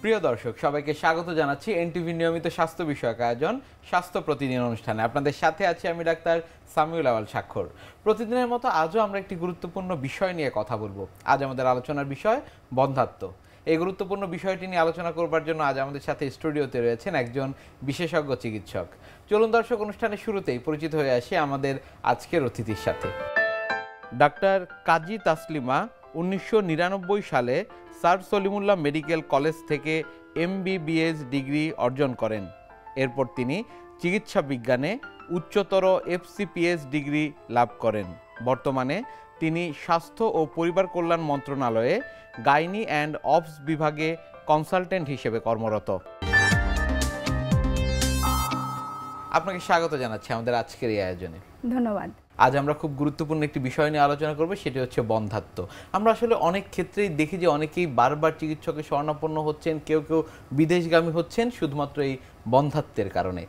প্রিয় দর্শক সবাইকে স্বাগত জানাচ্ছি এনটিভি নিয়মিত স্বাস্থ্য বিষয়ক আয়োজন স্বাস্থ্য প্রতিদিন অনুষ্ঠানে। আপনাদের সাথে আছি আমি ডাক্তার সামিউল আওয়াল স্বাক্ষর। প্রতিদিনের মতো আজও আমরা একটি গুরুত্বপূর্ণ বিষয় নিয়ে কথা বলবো। আজ আমাদের আলোচনার বিষয় বন্ধ্যাত্ব। এই গুরুত্বপূর্ণ বিষয়টি নিয়ে আলোচনা করবার জন্য আজ আমাদের সাথে স্টুডিওতে রয়েছেন একজন বিশেষজ্ঞ চিকিৎসক। চলুন দর্শক, অনুষ্ঠানের শুরুতেই পরিচিত হয়ে আসি আমাদের আজকের অতিথির সাথে। ডাক্তার কাজী তাসলিমা 1999 সালে স্যার সলিমুল্লাহ মেডিকেল কলেজ থেকে MBBS ডিগ্রি অর্জন করেন। এরপর তিনি চিকিৎসা বিজ্ঞানে উচ্চতর FCPS ডিগ্রি লাভ করেন। বর্তমানে তিনি স্বাস্থ্য ও পরিবার কল্যাণ মন্ত্রণালয়ে গাইনি অ্যান্ড অবস বিভাগে কনসালটেন্ট হিসেবে কর্মরত। আপনাকে স্বাগত জানাচ্ছি আমাদের আজকের এই আয়োজনে। ধন্যবাদ। আজ আমরা খুব গুরুত্বপূর্ণ একটি বিষয় নিয়ে আলোচনা করব, সেটি হচ্ছে বন্ধ্যাত্ব। আমরা আসলে অনেক ক্ষেত্রেই দেখি যে অনেকেই বারবার চিকিৎসকের শরণাপন্ন হচ্ছেন, কেউ কেউ বিদেশগামী হচ্ছেন শুধুমাত্র এই বন্ধ্যাত্বের কারণে।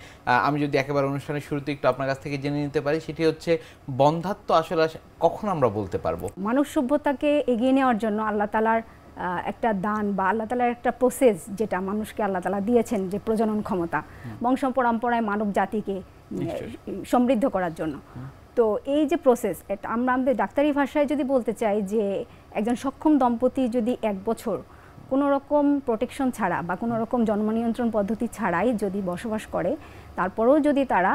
আমি যদি একেবারে অনুষ্ঠানের শুরুতে একটু আপনার কাছ থেকে জেনে নিতে পারি, সেটি হচ্ছে বন্ধ্যাত্ব আসলে কখন আমরা বলতে পারবো? মানব সভ্যতাকে এগিয়ে নেওয়ার জন্য আল্লাহ তাআলার একটা দান বা আল্লাহ তাআলার একটা প্রসেস, যেটা মানুষকে আল্লাহ তাআলা দিয়েছেন, যে প্রজনন ক্ষমতা, বংশ পরম্পরায় মানব জাতিকে সমৃদ্ধ করার জন্য। তো এই যে প্রসেস, এটা আমরা আমাদের ডাক্তারি ভাষায় যদি বলতে চাই যে একজন সক্ষম দম্পতি যদি 1 বছর কোনো রকম প্রোটেকশন ছাড়া বা কোনো রকম জন্ম নিয়ন্ত্রণ পদ্ধতি ছাড়াই যদি বসবাস করে, তারপরেও যদি তারা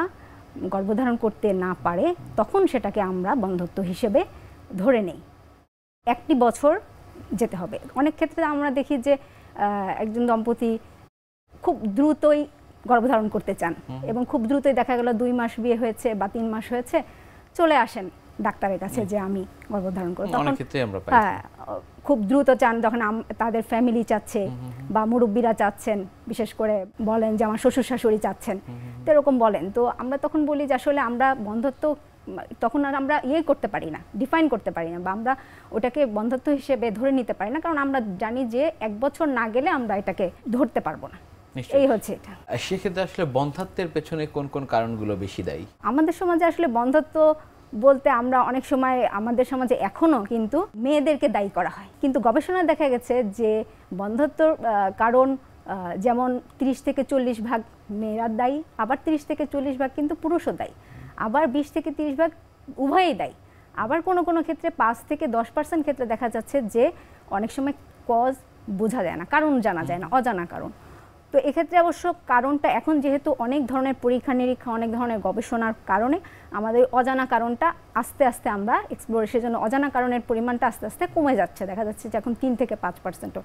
গর্ভধারণ করতে না পারে, তখন সেটাকে আমরা বন্ধ্যাত্ব হিসেবে ধরে নেই। 1 বছর যেতে হবে। অনেক ক্ষেত্রে আমরা দেখি যে একজন দম্পতি খুব দ্রুতই গর্ভধারণ করতে চান এবং খুব দ্রুতই দেখা গেল 2 মাস বিয়ে হয়েছে বা 3 মাস হয়েছে, চলে আসেন ডাক্তারের কাছে যে আমি গর্ভধারণ করব। তখন খুব দ্রুত চান, যখন তাদের ফ্যামিলি চাচ্ছে বা মুরব্বীরা চাচ্ছেন, বিশেষ করে বলেন যে আমার শ্বশুর শাশুড়ি চাচ্ছেন, তো এরকম বলেন। তো আমরা তখন বলি যে আসলে আমরা বন্ধ্যাত্ব তখন আর আমরা করতে পারি না, ডিফাইন করতে পারি না, বা আমরা ওটাকে বন্ধ্যাত্ব হিসেবে ধরে নিতে পারি না, কারণ আমরা জানি যে 1 বছর না গেলে আমরা এটাকে ধরতে পারবো না। এই হচ্ছে এটা। সেক্ষেত্রে আসলে বন্ধ্যাত্বের পেছনে কোন কোন কারণগুলো বেশি দায়ী? আমাদের সমাজে আসলে বন্ধ্যাত্ব বলতে আমরা অনেক সময় আমাদের সমাজে এখনো কিন্তু মেয়েদেরকে দায়ী করা হয়, কিন্তু গবেষণায় দেখা গেছে যে বন্ধ্যাত্বর কারণ যেমন 30 থেকে 40 ভাগ মেয়েরা দায়ী, আবার 30 থেকে 40 ভাগ কিন্তু পুরুষও দায়ী, আবার 20 থেকে 30 ভাগ উভয়ই দায়ী, আবার কোনো কোনো ক্ষেত্রে 5 থেকে 10% ক্ষেত্রে দেখা যাচ্ছে যে অনেক সময় কজ বোঝা যায় না, কারণ জানা যায় না, অজানা কারণ। তো এক্ষেত্রে অবশ্য কারণটা এখন যেহেতু অনেক ধরনের পরীক্ষা নিরীক্ষা, অনেক ধরনের গবেষণার কারণে আমাদের অজানা কারণটা আস্তে আস্তে আমরা এক্সপ্লোরেশনের জন্য অজানা কারণের পরিমাণটা আস্তে আস্তে কমে যাচ্ছে। দেখা যাচ্ছে যে এখন 3 থেকে 5%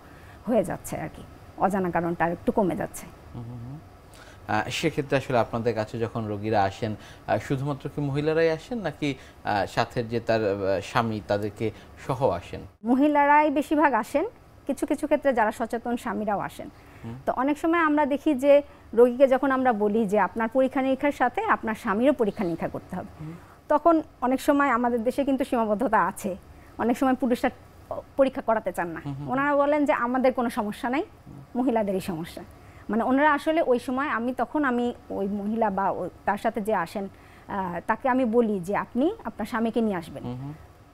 হয়ে যাচ্ছে আর কি, অজানা কারণটা আর একটু কমে যাচ্ছে। সেক্ষেত্রে আসলে আপনাদের কাছে যখন রোগীরা আসেন, শুধুমাত্র কি মহিলারাই আসেন নাকি সাথে যে তার স্বামী তাদেরকে সহ আসেন? মহিলারাই বেশিরভাগ আসেন, কিছু কিছু ক্ষেত্রে যারা সচেতন স্বামীরাও আসেন। তো অনেক সময় আমরা দেখি যে রোগীকে যখন আমরা বলি যে আপনার পরীক্ষা নিরীক্ষার সাথে আপনার স্বামীরও পরীক্ষা নিরীক্ষা করতে হবে, তখন অনেক সময় আমাদের দেশে কিন্তু সীমাবদ্ধতা আছে, অনেক সময় পুরুষরা পরীক্ষা করাতে চান না। ওনারা বলেন যে আমাদের কোনো সমস্যা নাই, মহিলাদেরই সমস্যা। মানে ওনারা আসলে ওই সময় আমি ওই মহিলা বা তার সাথে যে আসেন তাকে আমি বলি যে আপনি আপনার স্বামীকে নিয়ে আসবেন।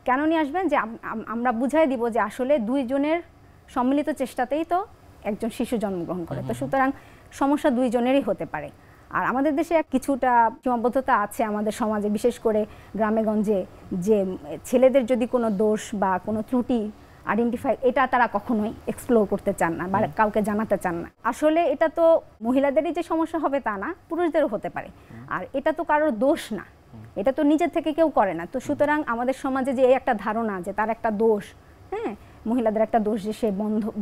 কেন নিয়ে আসবেন? যে আমরা বুঝাই দিব যে আসলে 2 জনের সম্মিলিত চেষ্টাতেই তো একজন শিশু জন্মগ্রহণ করে, তো সুতরাং সমস্যা 2 জনেরই হতে পারে। আর আমাদের দেশে কিছুটা সীমাবদ্ধতা আছে আমাদের সমাজে, বিশেষ করে গ্রামে গঞ্জে, যে ছেলেদের যদি কোনো দোষ বা কোনো ত্রুটি আইডেন্টিফাই, এটা তারা কখনোই এক্সপ্লোর করতে চান না বা কাউকে জানাতে চান না। আসলে এটা তো মহিলাদেরই যে সমস্যা হবে তা না, পুরুষদেরও হতে পারে। আর এটা তো কারোর দোষ না, এটা তো নিজের থেকে কেউ করে না। তো সুতরাং আমাদের সমাজে যে এই একটা ধারণা যে তার একটা দোষ, মহিলাদের একটা দোষ, যে সে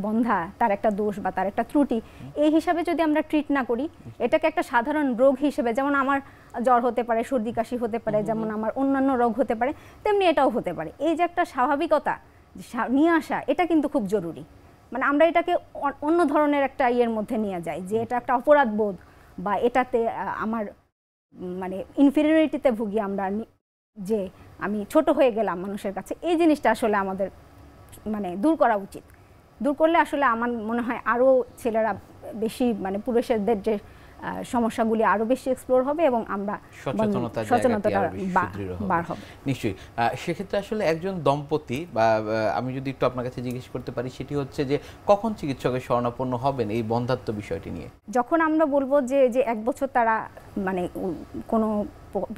বন্ধা, তার একটা দোষ বা তার একটা ত্রুটি, এই হিসাবে যদি আমরা ট্রিট না করি, এটাকে একটা সাধারণ রোগ হিসেবে, যেমন আমার জ্বর হতে পারে, সর্দি কাশি হতে পারে, যেমন আমার অন্যান্য রোগ হতে পারে, তেমনি এটাও হতে পারে। এই যে একটা স্বাভাবিকতা নিয়ে আসা, এটা কিন্তু খুব জরুরি। মানে আমরা এটাকে অন্য ধরনের একটা ইয়ের মধ্যে নিয়ে যাই, যে এটা একটা অপরাধ বোধ বা এটাতে আমার মানে ইনফিরিয়রিটিতে ভুগি আমরা, যে আমি ছোট হয়ে গেলাম মানুষের কাছে। এই জিনিসটা আসলে আমাদের দূর করা উচিত। দূর করলে আসলে আমার মনে হয় আরও ছেলেরা বেশি পুরুষদের যে সমস্যাগুলি আরো বেশি এক্সপ্লোর হবে এবং আমরা সচেতনতা বার হবে। নিশ্চয়ই। সেক্ষেত্রে আসলে একজন দম্পতি বা আমি যদি একটু আপনার কাছে জিজ্ঞেস করতে পারি, সেটি হচ্ছে যে কখন চিকিৎসকের শরণাপন্ন হবেন এই বন্ধ্যাত্ব বিষয়টি নিয়ে? যখন আমরা বলবো যে 1 বছর তারা মানে কোনো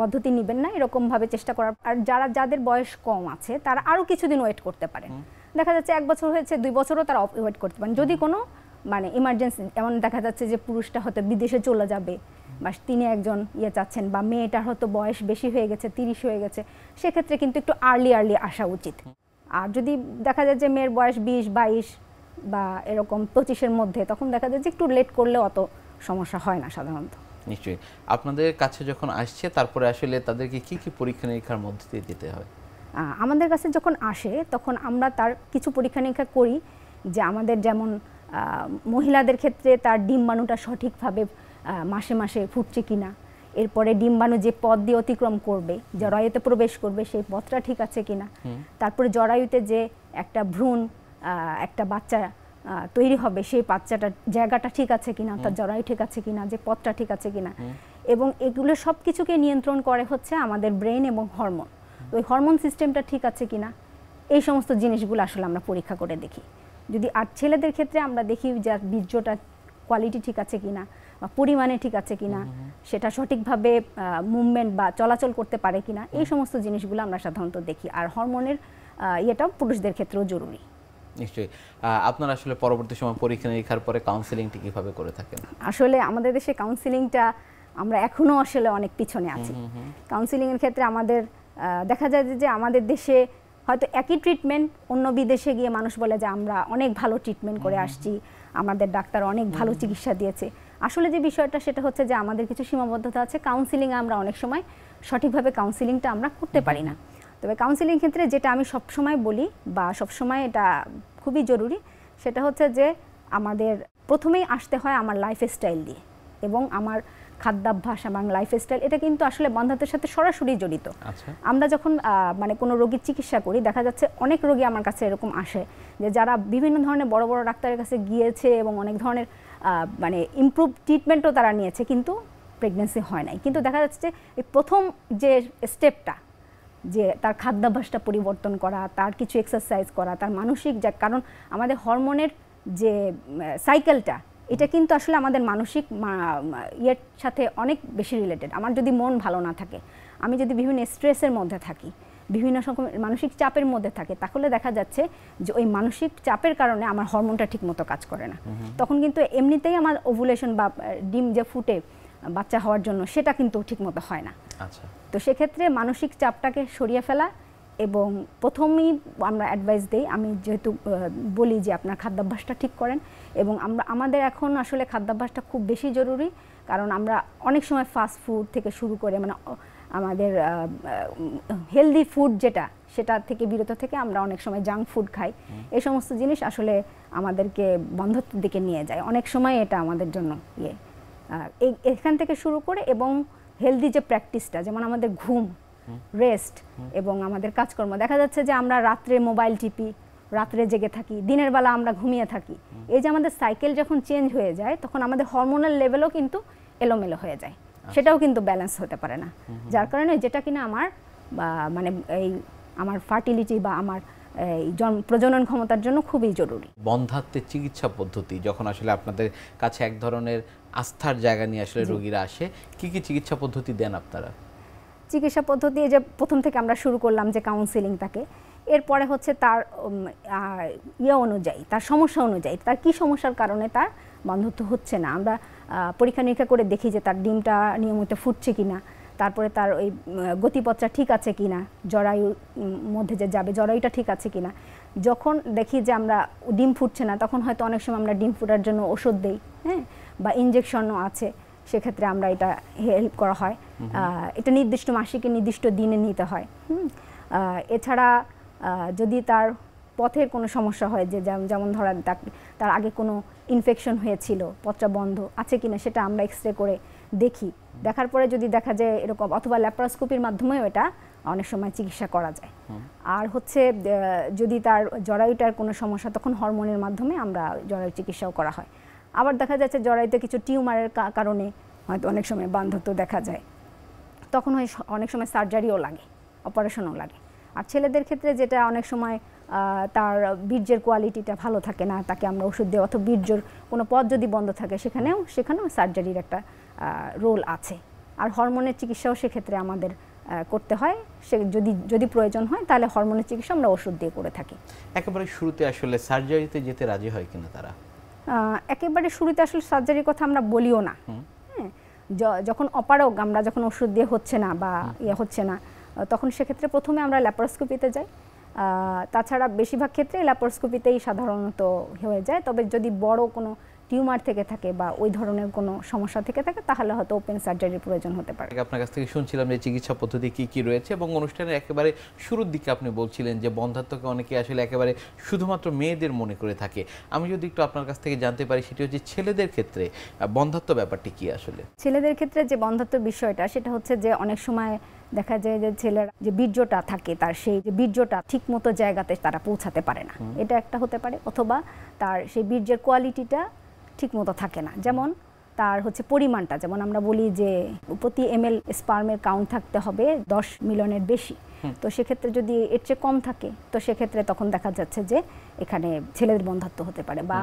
পদ্ধতি নেবেন না, এরকম ভাবে চেষ্টা করার। আর যাদের বয়স কম আছে তারা আরো কিছুদিন ওয়েট করতে পারেন। দেখা যাচ্ছে 1 বছর হয়েছে, 2 বছরও তারা ওয়েট করতে পারেন। যদি কোনো মানে ইমার্জেন্সি, এমন দেখা যাচ্ছে যে পুরুষটা হয়তো বিদেশে চলে যাবে বা তিনি একজন চাচ্ছেন, বা মেয়েটার হয়তো বয়স বেশি হয়ে গেছে, 30 হয়ে গেছে, সেক্ষেত্রে কিন্তু একটু আর্লি আসা উচিত। আর যদি দেখা যায় যে মেয়ের বয়স 20, 22 বা এরকম 25-এর মধ্যে, তখন দেখা যায় যে একটু লেট করলে অত সমস্যা হয় না সাধারণত। নিশ্চয়ই। আপনাদের কাছে যখন আসছে তারপরে আসলে তাদেরকে কি কি পরীক্ষা নিরীক্ষার মধ্যে দিয়ে যেতে হয়? আমাদের কাছে যখন আসে তখন আমরা তার কিছু পরীক্ষা নিরীক্ষা করি, যে আমাদের যেমন মহিলাদের ক্ষেত্রে তার ডিম্বাণুটা সঠিকভাবে মাসে মাসে ফুটছে কিনা, এরপরে ডিম্বাণু যে পথ দিয়ে অতিক্রম করবে, জরায়ুতে প্রবেশ করবে, সেই পথটা ঠিক আছে কিনা, তারপরে জরায়ুতে যে একটা ভ্রূণ একটা বাচ্চা তৈরি হবে, সেই বাচ্চাটার জায়গাটা ঠিক আছে কিনা, অর্থাৎ জরায়ু ঠিক আছে কিনা, যে পথটা ঠিক আছে কিনা, এবং এগুলো সব কিছুকে নিয়ন্ত্রণ করে হচ্ছে আমাদের ব্রেন এবং হরমোন। ওই হরমোন সিস্টেমটা ঠিক আছে কিনা, এই সমস্ত জিনিসগুলো আসলে আমরা পরীক্ষা করে দেখি। যদি আর ছেলেদের ক্ষেত্রে আমরা দেখি যে বীর্যটা কোয়ালিটি ঠিক আছে কিনা বা পরিমাণে ঠিক আছে কিনা, সেটা সঠিকভাবে মুভমেন্ট বা চলাচল করতে পারে কিনা, এই সমস্ত জিনিসগুলো আমরা সাধারণত দেখি। আর হরমোনের ইয়েটাও পুরুষদের ক্ষেত্রেও জরুরি। নিশ্চয়ই। আপনারা আসলে পরবর্তী সময় পরীক্ষা নিরীক্ষার পরে কাউন্সেলিংটি কিভাবে করে থাকেন? আসলে আমাদের দেশে কাউন্সেলিংটা আমরা এখনো আসলে অনেক পিছনে আছি। কাউন্সেলিংয়ের ক্ষেত্রে আমাদের দেখা যায় যে আমাদের দেশে হয়তো একই ট্রিটমেন্ট, অন্য বিদেশে গিয়ে মানুষ বলে যে আমরা অনেক ভালো ট্রিটমেন্ট করে আসছি, আমাদের ডাক্তার অনেক ভালো চিকিৎসা দিয়েছে। আসলে যে বিষয়টা সেটা হচ্ছে যে আমাদের কিছু সীমাবদ্ধতা আছে। কাউন্সেলিং আমরা অনেক সময় সঠিকভাবে কাউন্সেলিংটা আমরা করতে পারি না। তবে কাউন্সেলিং ক্ষেত্রে যেটা আমি সবসময় বলি বা সবসময় এটা খুবই জরুরি, সেটা হচ্ছে যে আমাদের প্রথমেই আসতে হয় আমার লাইফস্টাইল দিয়ে, এবং আমার খাদ্যাভ্যাস এবং লাইফস্টাইল, এটা কিন্তু আসলে বন্ধ্যাত্বের সাথে সরাসরি জড়িত। আমরা যখন মানে কোনো রোগীর চিকিৎসা করি, দেখা যাচ্ছে অনেক রোগী আমার কাছে এরকম আসে যে যারা বিভিন্ন ধরনের বড় বড় ডাক্তারের কাছে গিয়েছে এবং অনেক ধরনের মানে ইমপ্রুভ ট্রিটমেন্টও তারা নিয়েছে, কিন্তু প্রেগন্যান্সি হয় নাই। কিন্তু দেখা যাচ্ছে যে এই প্রথম যে স্টেপটা, যে তার খাদ্যাভ্যাসটা পরিবর্তন করা, তার কিছু এক্সারসাইজ করা, তার মানসিক কারণ আমাদের হরমোনের যে সাইকেলটা, এটা কিন্তু আসলে আমাদের মানসিক ইয়ের সাথে অনেক বেশি রিলেটেড। আমার যদি মন ভালো না থাকে, আমি যদি বিভিন্ন স্ট্রেসের মধ্যে থাকি, বিভিন্ন রকমের মানসিক চাপের মধ্যে থাকে, তাহলে দেখা যাচ্ছে যে ওই মানসিক চাপের কারণে আমার হরমোনটা ঠিকমতো কাজ করে না। তখন কিন্তু এমনিতেই আমার ওভুলেশন বা ডিম যে ফুটে বাচ্চা হওয়ার জন্য, সেটা কিন্তু ঠিকমতো হয় না। তো সেক্ষেত্রে মানসিক চাপটাকে সরিয়ে ফেলা, এবং প্রথমেই আমরা অ্যাডভাইস দেই, আমি যেহেতু বলি যে আপনার খাদ্যাভ্যাসটা ঠিক করেন, এবং আমাদের এখন আসলে খাদ্যাভ্যাসটা খুব বেশি জরুরি, কারণ আমরা অনেক সময় ফাস্ট ফুড থেকে শুরু করে মানে আমাদের হেলদি ফুড যেটা, সেটা থেকে বিরত থেকে আমরা অনেক সময় জাঙ্ক ফুড খাই। এই সমস্ত জিনিস আসলে আমাদেরকে বন্ধ্যাত্বের দিকে নিয়ে যায় অনেক সময়। এটা আমাদের জন্য এখান থেকে শুরু করে, এবং হেলদি যে প্র্যাকটিসটা, যেমন আমাদের ঘুম, রেস্ট এবং আমাদের কাজকর্ম, দেখা যাচ্ছে যে আমরা রাত্রে মোবাইল টিপি, রাত্রে জেগে থাকি, দিনের বেলা আমরা ঘুমিয়ে থাকি। এই যে আমাদের সাইকেল যখন চেঞ্জ হয়ে যায়, তখন আমাদের হরমোনাল লেভেলও কিন্তু এলোমেলো হয়ে যায়, সেটাও কিন্তু ব্যালেন্স হতে পারে না। যার কারণে যেটা কিনা আমার মানে এই আমার ফার্টিলিটি বা আমার প্রজনন ক্ষমতার জন্য খুবই জরুরি। বন্ধ্যাত্বের চিকিৎসা পদ্ধতি যখন আসলে আপনাদের কাছে এক ধরনের আস্থার জায়গা নিয়ে আসলে রোগীরা আসে, কি কি চিকিৎসা পদ্ধতি দেন আপনারা? চিকিৎসা পদ্ধতি যে প্রথম থেকে আমরা শুরু করলাম যে কাউন্সেলিং, তাকে এরপরে হচ্ছে তার অনুযায়ী, তার সমস্যা অনুযায়ী, তার কি সমস্যার কারণে তার বন্ধ্যাত্ব হচ্ছে না, আমরা পরীক্ষা নিরীক্ষা করে দেখি যে তার ডিমটা নিয়মিত ফুটছে কিনা, তারপরে তার ওই গতিপথটা ঠিক আছে কিনা, জরায়ুর মধ্যে যে যাবে জরায়ুটা ঠিক আছে কিনা। যখন দেখি যে আমরা ডিম ফুটছে না, তখন হয়তো অনেক সময় আমরা ডিম ফুটার জন্য ওষুধ দিই, হ্যাঁ, বা ইনজেকশনও আছে, সেক্ষেত্রে আমরা এটা হেল্প করা হয়। এটা নির্দিষ্ট মাসিকে নির্দিষ্ট দিনে নিতে হয়। এছাড়া যদি তার পথের কোনো সমস্যা হয়, যে যেমন ধরা তার আগে কোনো ইনফেকশন হয়েছিল, পথটা বন্ধ আছে কিনা, সেটা আমরা এক্সরে করে দেখি। দেখার পরে যদি দেখা যায় এরকম, অথবা ল্যাপারোস্কোপির মাধ্যমেও এটা অনেক সময় চিকিৎসা করা যায়। আর হচ্ছে যদি তার জরায়ুটার কোনো সমস্যা, তখন হরমোনের মাধ্যমে আমরা জরায়ু চিকিৎসাও করা হয়। আবার দেখা যাচ্ছে জরায়ুতে কিছু টিউমারের কারণে হয়তো অনেক সময় বান্ধত্ব দেখা যায়, তখন অনেক সময় সার্জারিও লাগে, অপারেশনও লাগে। আর ছেলেদের ক্ষেত্রে যেটা অনেক সময় তার বীর্যের কোয়ালিটিটা ভালো থাকে না, তাকে আমরা ওষুধ দিই, অথবা বীর্যর কোনো পথ যদি বন্ধ থাকে সেখানেও সার্জারির একটা রোল আছে। আর হরমোনের চিকিৎসাও সেক্ষেত্রে আমাদের করতে হয়, সে যদি প্রয়োজন হয় তাহলে হরমোনের চিকিৎসা আমরা ওষুধ দিয়ে করে থাকি। একেবারে শুরুতে আসলে সার্জারিতে যেতে রাজি হয় কিনা তারা? একেবারে শুরুতে আসলে সার্জারির কথা আমরা বলিও না। হ্যাঁ, যখন অপারগ আমরা যখন ওষুধ দিয়ে হচ্ছে না বা হচ্ছে না, তখন সেক্ষেত্রে প্রথমে আমরা ল্যাপারোস্কোপিতে যাই। তাছাড়া বেশিরভাগ ক্ষেত্রে ল্যাপারোস্কোপিতেই সাধারণত হয়ে যায়। তবে যদি বড় কোনো টিউমার থেকে থাকে বা ওই ধরনের কোনো সমস্যা থেকে থাকে তাহলে হয়তো ওপেন সার্জারির প্রয়োজন হতে পারে। আপনার কাছ থেকে শুনছিলাম যে চিকিৎসা পদ্ধতি কি কি রয়েছে, এবং অনুষ্ঠানের একেবারে শুরুর দিকে আপনি বলছিলেন যে বন্ধ্যাত্বকে অনেকে আসলে একেবারে শুধুমাত্র মেয়েদের মনে করে থাকে। আমি যদি একটু আপনার কাছ থেকে জানতে পারি, সেটি হচ্ছে ছেলেদের ক্ষেত্রে বন্ধ্যাত্ব ব্যাপারটি কি আসলে? ছেলেদের ক্ষেত্রে যে বন্ধ্যাত্ব বিষয়টা, সেটা হচ্ছে যে অনেক সময় দেখা যায় যে ছেলেরা যে বীর্যটা থাকে তার সেই যে বীর্যটা ঠিক মতো জায়গাতে তারা পৌঁছাতে পারে না, এটা একটা হতে পারে। অথবা তার সেই বীর্যের কোয়ালিটিটা ঠিক মতো থাকে না, যেমন তার হচ্ছে পরিমাণটা, যেমন আমরা বলি যে প্রতি ml স্পার্মের কাউন্ট থাকতে হবে 10 মিলিয়নের বেশি। তো সেক্ষেত্রে যদি এর চেয়ে কম থাকে তো সেক্ষেত্রে তখন দেখা যাচ্ছে যে এখানে ছেলেদের বন্ধ্যাত্ব হতে পারে। বা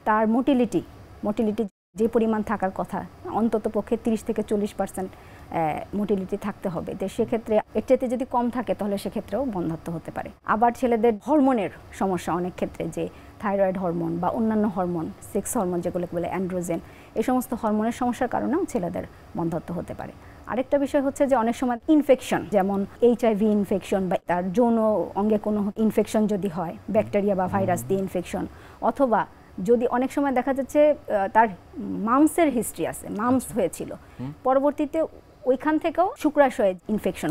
তার মোটিলিটি যে পরিমাণ থাকার কথা, অন্তত পক্ষে 30 থেকে 40% মোটিলিটি থাকতে হবে। তো সেক্ষেত্রে এর চাইতে যদি কম থাকে তাহলে সেক্ষেত্রেও বন্ধ্যাত্ব হতে পারে। আবার ছেলেদের হরমোনের সমস্যা অনেক ক্ষেত্রে, যে থাইরয়েড হরমোন বা অন্যান্য হরমোন, সেক্স হরমোন যেগুলো বলে অ্যান্ড্রোজেন, এই সমস্ত হরমোনের সমস্যার কারণেও ছেলেদের বন্ধ্যাত্ব হতে পারে। আরেকটা বিষয় হচ্ছে যে অনেক সময় ইনফেকশন, যেমন HIV ইনফেকশন বা তার যৌন অঙ্গে কোনো ইনফেকশন যদি হয়, ব্যাকটেরিয়া বা ভাইরাস দিয়ে ইনফেকশন, অথবা যদি অনেক সময় দেখা যাচ্ছে তার মামসের হিস্ট্রি আছে, মামস হয়েছিল, পরবর্তীতে ওইখান থেকেও শুক্রাশয়ে ইনফেকশন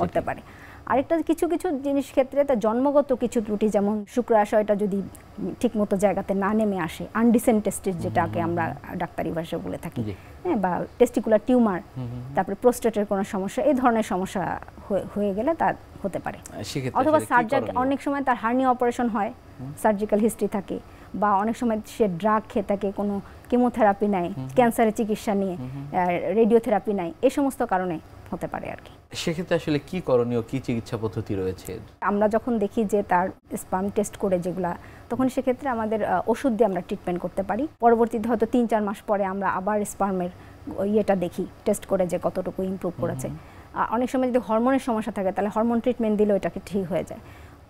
হতে পারে। আরেকটা কিছু জিনিস ক্ষেত্রে তার জন্মগত কিছু ত্রুটি, যেমন শুক্রাশয়টা যদি ঠিকমতো জায়গাতে না নেমে আসে, আনডিসেন্ট টেস্টিস যেটাকে আমরা ডাক্তারি ভাষায় বলে থাকি, হ্যাঁ, বা টেস্টিকুলার টিউমার, তারপরে প্রোস্টেটের কোনো সমস্যা, এই ধরনের সমস্যা হয়ে গেলে তা হতে পারে। অথবা সার্জারি, অনেক সময় তার হার্নিয়া অপারেশন হয়, সার্জিক্যাল হিস্ট্রি থাকে, বা অনেক সময় সে ড্রাগ খেয়ে থাকে, কোনো কেমোথেরাপি নেয়, ক্যান্সারের চিকিৎসা নিয়ে রেডিওথেরাপি নেয়, এই সমস্ত কারণে হতে পারে আর কি। সেক্ষেত্রে আসলে কি করণীয়, কি চিকিৎসা পদ্ধতি রয়েছে? আমরা যখন দেখি যে তার স্পার্ম টেস্ট করে যেগুলা, তখন সেক্ষেত্রে আমাদের ওষুধ দিয়ে আমরা ট্রিটমেন্ট করতে পারি। পরবর্তীতে হয়তো 3-4 মাস পরে আমরা আবার স্পার্মের ইয়েটা দেখি, টেস্ট করে যে কতটুকু ইমপ্রুভ করেছে। অনেক সময় যদি হরমোনের সমস্যা থাকে তাহলে হরমোন ট্রিটমেন্ট দিলে ওইটাকে ঠিক হয়ে যায়।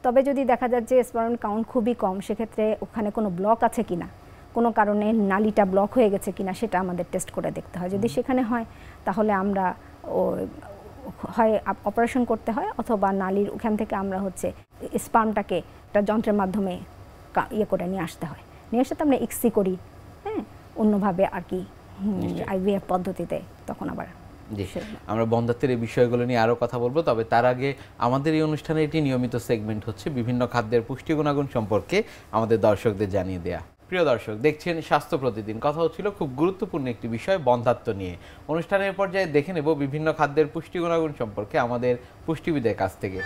তবে যদি দেখা যায় যে স্পার্ম কাউন্ট খুবই কম, সেক্ষেত্রে ওখানে কোনো ব্লক আছে কিনা, কোনো কারণে নালীটা ব্লক হয়ে গেছে কিনা, সেটা আমাদের টেস্ট করে দেখতে হয়। যদি সেখানে হয় তাহলে আমরা হয় অপারেশন করতে হয়, অথবা নালীর ওখান থেকে আমরা হচ্ছে স্পার্মটাকে একটা যন্ত্রের মাধ্যমে করে নিয়ে আসতে হয়। নিয়ে আসতে আমরা ইক্সি করি, হ্যাঁ, অন্যভাবে আর কি IVF পদ্ধতিতে। তখন আবার আমরা বন্ধ্যাত্বের এই বিষয়গুলো নিয়ে আরও কথা বলবো, তবে তার আগে আমাদের এই অনুষ্ঠানে এটি নিয়মিত সেগমেন্ট হচ্ছে বিভিন্ন খাদ্যের পুষ্টি গুণাগুণ সম্পর্কে আমাদের দর্শকদের জানিয়ে দেয়া। প্রিয় দর্শক, দেখছেন স্বাস্থ্য প্রতিদিন। কথা হচ্ছিল খুব গুরুত্বপূর্ণ একটি বিষয়, বন্ধ্যাত্ব নিয়ে। অনুষ্ঠানের পর্যায়ে দেখে নেব বিভিন্ন খাদ্যের পুষ্টি গুণাগুণ সম্পর্কে আমাদের পুষ্টিবিদের কাছ থেকে।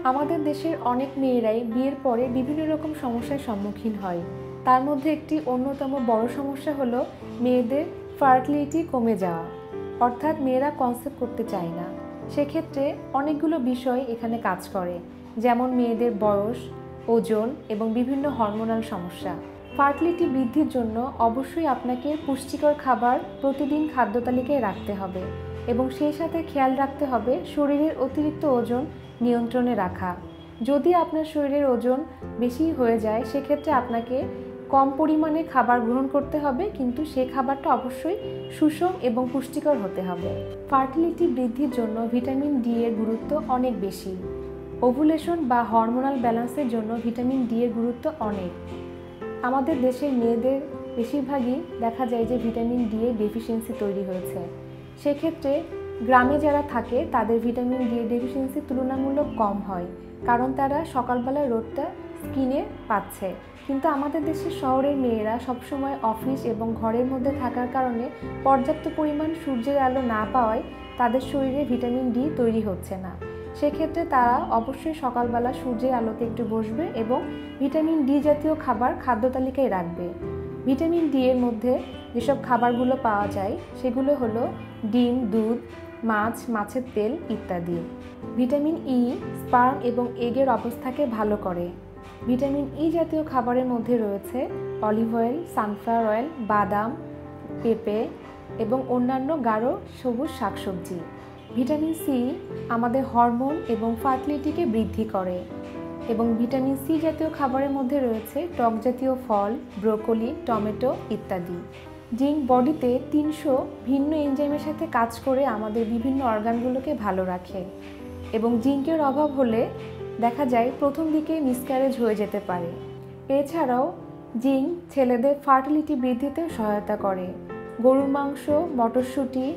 আমাদের দেশের অনেক মেয়েরাই বিয়ের পরে বিভিন্ন রকম সমস্যার সম্মুখীন হয়। তার মধ্যে একটি অন্যতম বড় সমস্যা হলো মেয়েদের ফার্টিলিটি কমে যাওয়া, অর্থাৎ মেয়েরা কনসেপ্ট করতে চায় না। সেক্ষেত্রে অনেকগুলো বিষয় এখানে কাজ করে, যেমন মেয়েদের বয়স, ওজন এবং বিভিন্ন হরমোনাল সমস্যা। ফার্টিলিটি বৃদ্ধির জন্য অবশ্যই আপনাকে পুষ্টিকর খাবার প্রতিদিন খাদ্য তালিকায় রাখতে হবে, এবং সেই সাথে খেয়াল রাখতে হবে শরীরের অতিরিক্ত ওজন নিয়ন্ত্রণে রাখা। যদি আপনার শরীরের ওজন বেশি হয়ে যায় সেক্ষেত্রে আপনাকে কম পরিমাণে খাবার গ্রহণ করতে হবে, কিন্তু সেই খাবারটা অবশ্যই সুষম এবং পুষ্টিকর হতে হবে। ফার্টিলিটি বৃদ্ধির জন্য ভিটামিন ডি এর গুরুত্ব অনেক বেশি। ওভুলেশন বা হরমোনাল ব্যালেন্সের জন্য ভিটামিন ডি এর গুরুত্ব অনেক। আমাদের দেশের মেয়েদের বেশিরভাগই দেখা যায় যে ভিটামিন ডি এর ডেফিসিয়েন্সি তৈরি হয়েছে। সেক্ষেত্রে গ্রামে যারা থাকে তাদের ভিটামিন ডি এর ডেফিসিয়েন্সি তুলনামূলক কম হয়, কারণ তারা সকালবেলা রোদটা স্কিনে পাচ্ছে। কিন্তু আমাদের দেশের শহরের মেয়েরা সবসময় অফিস এবং ঘরের মধ্যে থাকার কারণে পর্যাপ্ত পরিমাণ সূর্যের আলো না পাওয়ায় তাদের শরীরে ভিটামিন ডি তৈরি হচ্ছে না। সেক্ষেত্রে তারা অবশ্যই সকালবেলা সূর্যের আলোতে একটু বসবে এবং ভিটামিন ডি জাতীয় খাবার খাদ্য তালিকায় রাখবে। ভিটামিন ডি এর মধ্যে যেসব খাবারগুলো পাওয়া যায় সেগুলো হলো ডিম, দুধ, মাছ, মাছের তেল ইত্যাদি। ভিটামিন ই স্পার্ম এবং এগের অবস্থাকে ভালো করে। ভিটামিন ই জাতীয় খাবারের মধ্যে রয়েছে অলিভ অয়েল, সানফ্লাওয়ার অয়েল, বাদাম, পেঁপে এবং অন্যান্য গাঢ় সবুজ শাকসবজি। ভিটামিন সি আমাদের হরমোন এবং ফার্টিলিটিকে বৃদ্ধি করে এবং ভিটামিন সি জাতীয় খাবারের মধ্যে রয়েছে টক জাতীয় ফল, ব্রোকলি, টমেটো ইত্যাদি। জিঙ্ক বডিতে 300 ভিন্ন এনজাইমের সাথে কাজ করে আমাদের বিভিন্ন অর্গানগুলোকে ভালো রাখে এবং জিঙ্কের অভাব হলে দেখা যায় প্রথম দিকে মিসক্যারেজ হয়ে যেতে পারে। এছাড়াও জিঙ্ক ছেলেদের ফার্টিলিটি বৃদ্ধিতে সহায়তা করে। গরুর মাংস, মটরশুঁটি,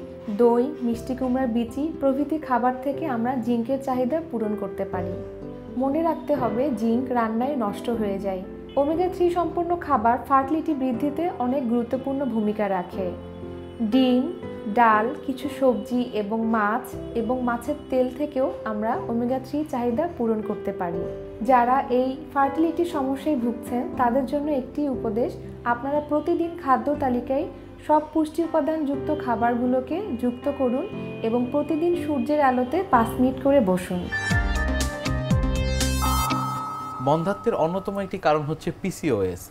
দই, মিষ্টি কুমড়ার বিচি প্রভৃতি খাবার থেকে আমরা জিঙ্কের চাহিদা পূরণ করতে পারি। মনে রাখতে হবে জিঙ্ক রান্নায় নষ্ট হয়ে যায়। ওমেগা 3 সম্পন্ন খাবার ফার্টিলিটি বৃদ্ধিতে অনেক গুরুত্বপূর্ণ ভূমিকা রাখে। ডিম, ডাল, কিছু সবজি এবং মাছ এবং মাছের তেল থেকেও আমরা ওমেগা 3 চাহিদা পূরণ করতে পারি। যারা এই ফার্টিলিটি সমস্যায় ভুগছেন তাদের জন্য একটি উপদেশ, আপনারা প্রতিদিন খাদ্য তালিকায় সব পুষ্টি উপাদানযুক্ত খাবারগুলোকে যুক্ত করুন এবং প্রতিদিন সূর্যের আলোতে 5 মিনিট করে বসুন। বন্ধ্যাত্বের অন্যতম একটি কারণ হচ্ছে পিসিওএস।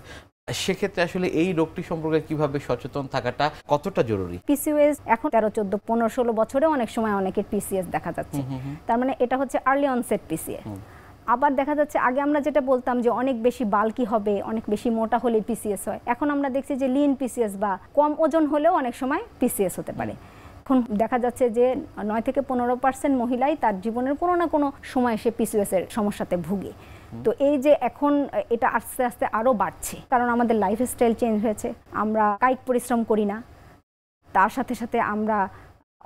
সেক্ষেত্রে আসলে এই রোগটি সম্পর্কে কিভাবে সচেতন থাকাটা কতটা জরুরি? পিসিওএস এখন 13, 14, 15, 16 বছরে অনেক সময় অনেকের পিসিএস দেখা যাচ্ছে। তার মানে এটা হচ্ছে আর্লি অনসেট পিসিএস। আবার দেখা যাচ্ছে আগে আমরা যেটা বলতাম যে অনেক বেশি বাল্কি হবে, অনেক বেশি মোটা হলে পিসিএস হয়, এখন আমরা দেখছি যে লিন পিসিএস বা কম ওজন হলেও অনেক সময় পিসিএস হতে পারে। এখন দেখা যাচ্ছে যে 9 থেকে 15% মহিলাই তার জীবনের কোনো না কোনো সময় সে পিসিএস এর সমস্যাতে ভুগে। তো এই যে এখন এটা আস্তে আস্তে আরও বাড়ছে, কারণ আমাদের লাইফস্টাইল চেঞ্জ হয়েছে, আমরা কায়িক পরিশ্রম করি না, তার সাথে সাথে আমরা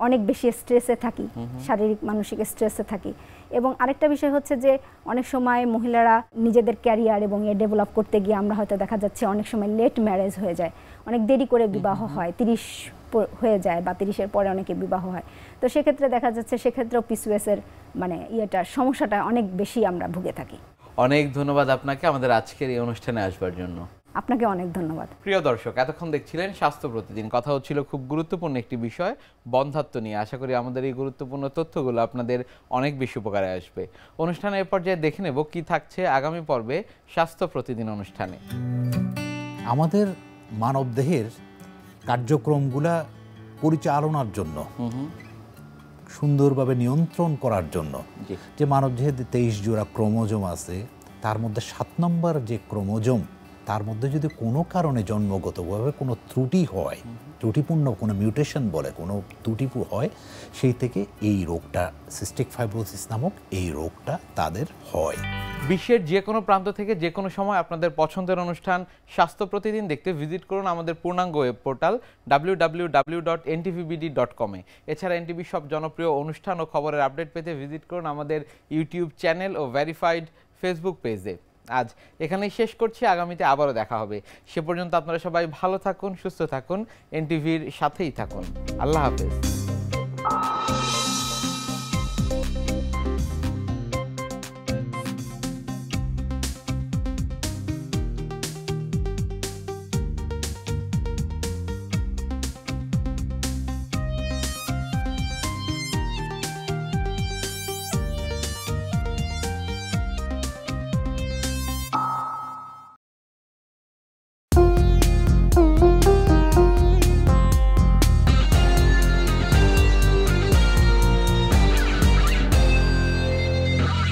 অনেক বেশি স্ট্রেসে থাকি, শারীরিক মানসিক স্ট্রেসে থাকি। এবং আরেকটা বিষয় হচ্ছে যে অনেক সময় মহিলারা নিজেদের ক্যারিয়ার এবং ডেভেলপ করতে গিয়ে আমরা হয়তো দেখা যাচ্ছে অনেক সময় লেট ম্যারেজ হয়ে যায়, অনেক দেরি করে বিবাহ হয়, 30 হয়ে যায় বা 30-এর পরে অনেকে বিবাহ হয়। তো সেক্ষেত্রে দেখা যাচ্ছে সেক্ষেত্রেও পিসিওএস এর মানে সমস্যাটা অনেক বেশি আমরা ভুগে থাকি। অনেক ধন্যবাদ আপনাকে আমাদের আজকের এই অনুষ্ঠানে আসবার জন্য। আপনাকে অনেক ধন্যবাদ। প্রিয় দর্শক, এতক্ষণ দেখছিলেন স্বাস্থ্য প্রতিদিন। কথা হচ্ছিল খুব গুরুত্বপূর্ণ একটি বিষয়, বন্ধ্যাত্ব নিয়ে। আশা করি আমাদের এই গুরুত্বপূর্ণ তথ্যগুলো আপনাদের অনেক বেশি উপকারে আসবে। অনুষ্ঠানের এ পর্যায়ে দেখে নেব কি থাকছে আগামী পর্বে স্বাস্থ্য প্রতিদিন অনুষ্ঠানে। আমাদের মানবদেহের কার্যক্রমগুলা পরিচালনার জন্য, সুন্দরভাবে নিয়ন্ত্রণ করার জন্য যে মানবদেহের 23 জোড়া ক্রোমোজোম আছে, তার মধ্যে 7 নম্বর যে ক্রোমোজোম, তার মধ্যে যদি কোনো কারণে জন্মগতভাবে কোনো ত্রুটি হয়, ত্রুটিপূর্ণ কোনো মিউটেশন বলে কোনো ত্রুটি হয়, সেই থেকে এই রোগটা সিস্টিক ফাইব্রোসিস নামক এই রোগটা তাদের হয়। বিশ্বের যে কোনো প্রান্ত থেকে যে কোনো সময় আপনাদের পছন্দের অনুষ্ঠান স্বাস্থ্য প্রতিদিন দেখতে ভিজিট করুন আমাদের পূর্ণাঙ্গ ওয়েব পোর্টাল www.ntvbd.com এ। এছাড়া এনটিভি সব জনপ্রিয় অনুষ্ঠান ও খবরের আপডেট পেতে ভিজিট করুন আমাদের ইউটিউব চ্যানেল ও ভেরিফাইড ফেসবুক পেজে। আজ এখানেই শেষ করছি, আগামীতে আবারও দেখা হবে। সে পর্যন্ত আপনারা সবাই ভালো থাকুন, সুস্থ থাকুন, এনটিভির সাথেই থাকুন। আল্লাহ হাফেজ।